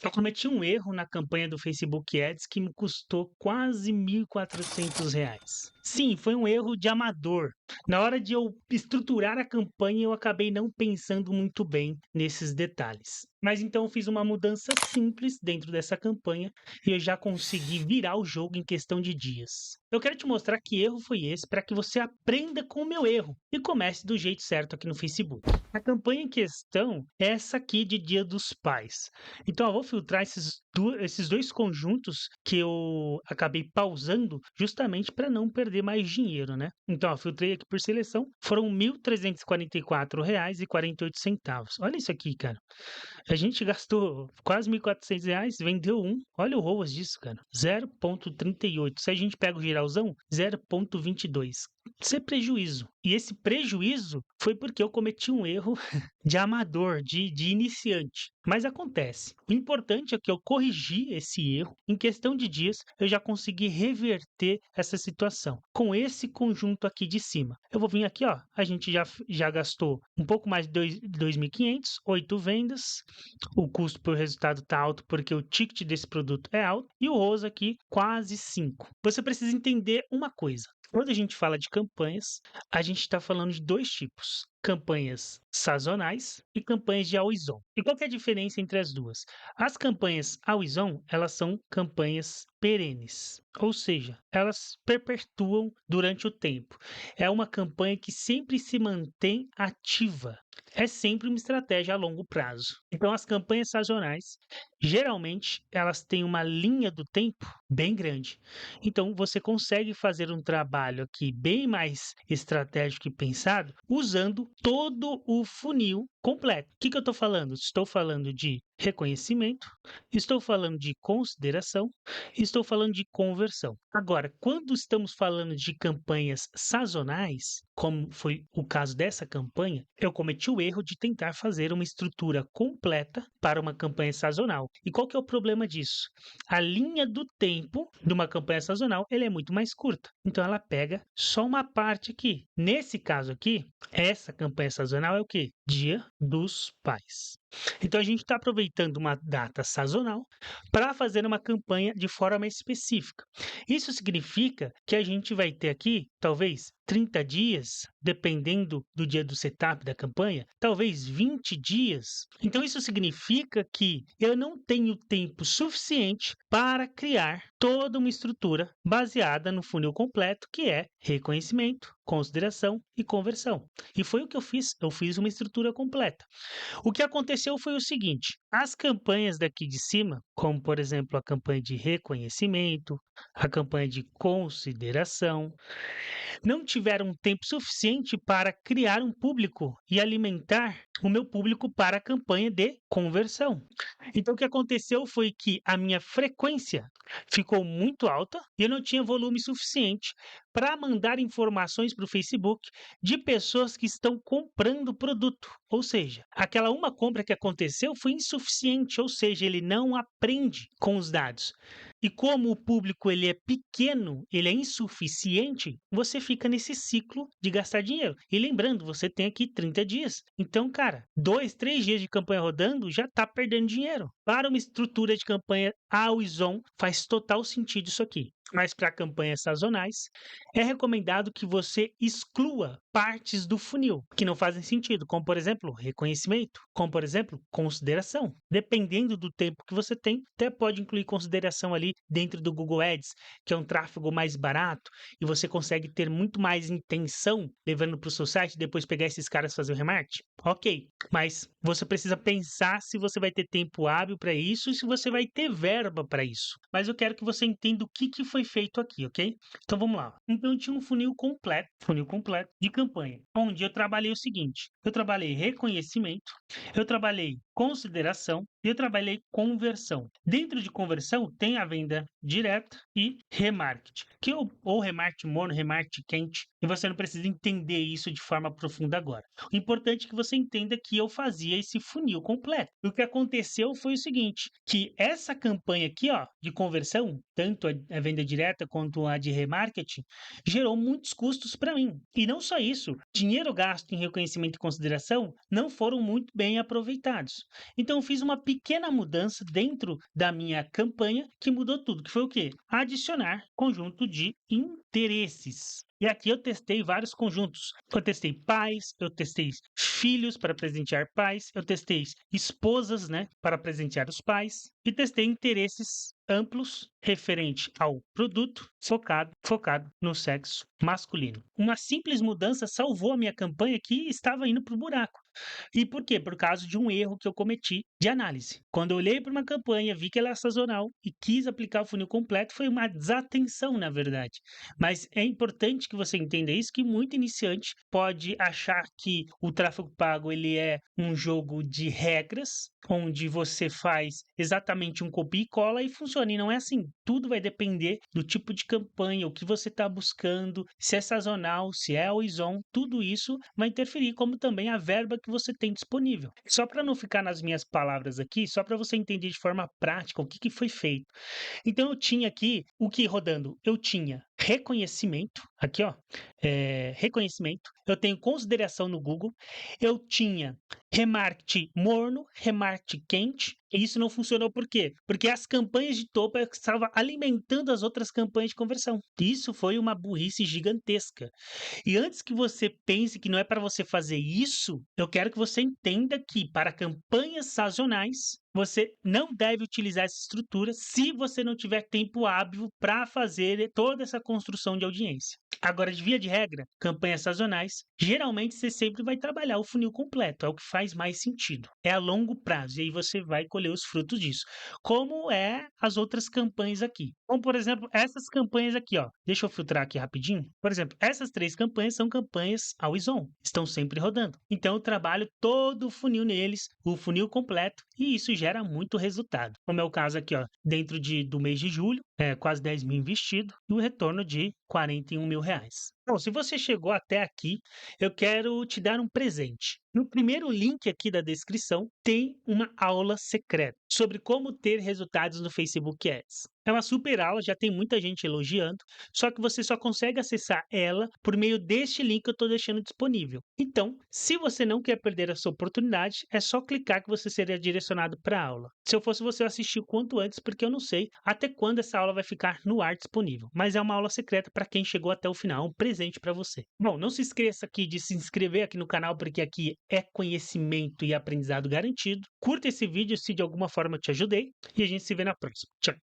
Eu cometi um erro na campanha do Facebook Ads que me custou quase R$ 1.400. Sim, foi um erro de amador. Na hora de eu estruturar a campanha, eu acabei não pensando muito bem nesses detalhes. Mas então eu fiz uma mudança simples dentro dessa campanha e eu já consegui virar o jogo em questão de dias. Eu quero te mostrar que erro foi esse para que você aprenda com o meu erro e comece do jeito certo aqui no Facebook. A campanha em questão é essa aqui de Dia dos Pais. Então, eu vou filtrar esses dois conjuntos que eu acabei pausando justamente para não perder mais dinheiro, né? Então, eu filtrei aqui por seleção, foram R$ 1.344,48. Olha isso aqui, cara. A gente gastou quase R$ 1.400, vendeu um. Olha o ROAS disso, cara. 0,38. Se a gente pega o geralzão, 0,22. Isso é prejuízo. E esse prejuízo foi porque eu cometi um erro de amador, de iniciante. Mas acontece. O importante é que eu corrigi esse erro. Em questão de dias, eu já consegui reverter essa situação. Com esse conjunto aqui de cima. Eu vou vir aqui, ó. A gente já gastou um pouco mais de 2.500, 8 vendas. O custo por resultado está alto porque o ticket desse produto é alto. E o rosa aqui, quase 5. Você precisa entender uma coisa. Quando a gente fala de campanhas, a gente está falando de dois tipos: campanhas sazonais e campanhas de always on. E qual que é a diferença entre as duas? As campanhas always on, elas são campanhas perenes, ou seja, elas perpetuam durante o tempo. É uma campanha que sempre se mantém ativa. É sempre uma estratégia a longo prazo. Então, as campanhas sazonais, geralmente, elas têm uma linha do tempo bem grande. Então, você consegue fazer um trabalho aqui bem mais estratégico e pensado, usando todo o funil completo. O que eu estou falando? Estou falando de reconhecimento, estou falando de consideração, estou falando de conversão. Agora, quando estamos falando de campanhas sazonais, como foi o caso dessa campanha, eu cometi o erro de tentar fazer uma estrutura completa para uma campanha sazonal. E qual que é o problema disso? A linha do tempo de uma campanha sazonal, ele é muito mais curta. Então ela pega só uma parte aqui. Nesse caso aqui, essa campanha sazonal é o quê? Dia dos Pais. Então a gente está aproveitando uma data sazonal para fazer uma campanha de forma específica. Isso significa que a gente vai ter aqui, talvez, 30 dias, dependendo do dia do setup da campanha, talvez 20 dias. Então, isso significa que eu não tenho tempo suficiente para criar toda uma estrutura baseada no funil completo, que é reconhecimento, consideração e conversão. E foi o que eu fiz. Eu fiz uma estrutura completa. O que aconteceu foi o seguinte: as campanhas daqui de cima, como por exemplo a campanha de reconhecimento, a campanha de consideração, não tiveram tempo suficiente para criar um público e alimentar o meu público para a campanha de conversão. Então, o que aconteceu foi que a minha frequência ficou muito alta e eu não tinha volume suficiente para mandar informações para o Facebook de pessoas que estão comprando o produto. Ou seja, aquela uma compra que aconteceu foi insuficiente, ou seja, ele não aprende com os dados. E como o público ele é pequeno, ele é insuficiente, você fica nesse ciclo de gastar dinheiro. E lembrando, você tem aqui 30 dias. Então, cara, 2, 3 dias de campanha rodando já está perdendo dinheiro. Para uma estrutura de campanha always on, faz total sentido isso aqui. Mas para campanhas sazonais, é recomendado que você exclua partes do funil que não fazem sentido, como por exemplo, reconhecimento, como por exemplo, consideração. Dependendo do tempo que você tem, até pode incluir consideração ali dentro do Google Ads, que é um tráfego mais barato e você consegue ter muito mais intenção levando para o seu site e depois pegar esses caras e fazer o remarketing. Ok, mas você precisa pensar se você vai ter tempo hábil para isso e se você vai ter verba para isso. Mas eu quero que você entenda o que foi feito aqui, ok? Então vamos lá. Então eu tinha um funil completo de campanha, onde eu trabalhei o seguinte: eu trabalhei reconhecimento, eu trabalhei consideração e eu trabalhei conversão. Dentro de conversão tem a venda direta e remarketing, que ou remarketing morno, remarketing quente, e você não precisa entender isso de forma profunda agora. O importante é que você entenda que eu fazia esse funil completo. E o que aconteceu foi o seguinte, que essa campanha aqui, ó, de conversão, tanto a venda direta quanto a de remarketing, gerou muitos custos para mim. E não só isso, dinheiro gasto em reconhecimento e consideração não foram muito bem aproveitados. Então eu fiz uma pequena mudança dentro da minha campanha que mudou tudo, que foi o quê? Adicionar conjunto de interesses. E aqui eu testei vários conjuntos. Eu testei pais, eu testei filhos para presentear pais, eu testei esposas, né, para presentear os pais, e testei interesses amplos referente ao produto focado no sexo masculino. Uma simples mudança salvou a minha campanha que estava indo para o buraco. E por quê? Por causa de um erro que eu cometi de análise. Quando eu olhei para uma campanha, vi que ela é sazonal e quis aplicar o funil completo, foi uma desatenção, na verdade. Mas é importante que você entenda isso, que muito iniciante pode achar que o tráfego pago ele é um jogo de regras, onde você faz exatamente um copia e cola e funciona. E não é assim. Tudo vai depender do tipo de campanha, o que você está buscando, se é sazonal, se é always on, tudo isso vai interferir, como também a verba que você tem disponível. Só para não ficar nas minhas palavras aqui, só para você entender de forma prática o que foi feito. Então eu tinha aqui o que rodando? Eu tinha reconhecimento, aqui ó, reconhecimento, eu tenho consideração no Google, eu tinha remarketing morno, remarketing quente, e isso não funcionou por quê? Porque as campanhas de topo estavam alimentando as outras campanhas de conversão. Isso foi uma burrice gigantesca. E antes que você pense que não é para você fazer isso, eu quero que você entenda que para campanhas sazonais, você não deve utilizar essa estrutura se você não tiver tempo hábil para fazer toda essa construção de audiência. Agora, de via de regra, campanhas sazonais, geralmente você sempre vai trabalhar o funil completo, é o que faz mais sentido. É a longo prazo, e aí você vai colher os frutos disso. Como é as outras campanhas aqui. Como, por exemplo, essas campanhas aqui, ó. Deixa eu filtrar aqui rapidinho. Por exemplo, essas 3 campanhas são campanhas always on, estão sempre rodando. Então, eu trabalho todo o funil neles, o funil completo, e isso gera muito resultado. Como é o caso aqui, ó, dentro do mês de julho, quase 10 mil investido e o retorno de 41 mil reais. Bom, se você chegou até aqui, eu quero te dar um presente. No primeiro link aqui da descrição, tem uma aula secreta sobre como ter resultados no Facebook Ads. É uma super aula, já tem muita gente elogiando, só que você só consegue acessar ela por meio deste link que eu estou deixando disponível. Então, se você não quer perder essa oportunidade, é só clicar que você será direcionado para a aula. Se eu fosse você, eu assistir o quanto antes, porque eu não sei até quando essa aula vai ficar no ar disponível. Mas é uma aula secreta para quem chegou até o final, um presente para você. Bom, não se esqueça aqui de se inscrever aqui no canal, porque aqui é conhecimento e aprendizado garantido. Curta esse vídeo se de alguma forma eu te ajudei e a gente se vê na próxima. Tchau!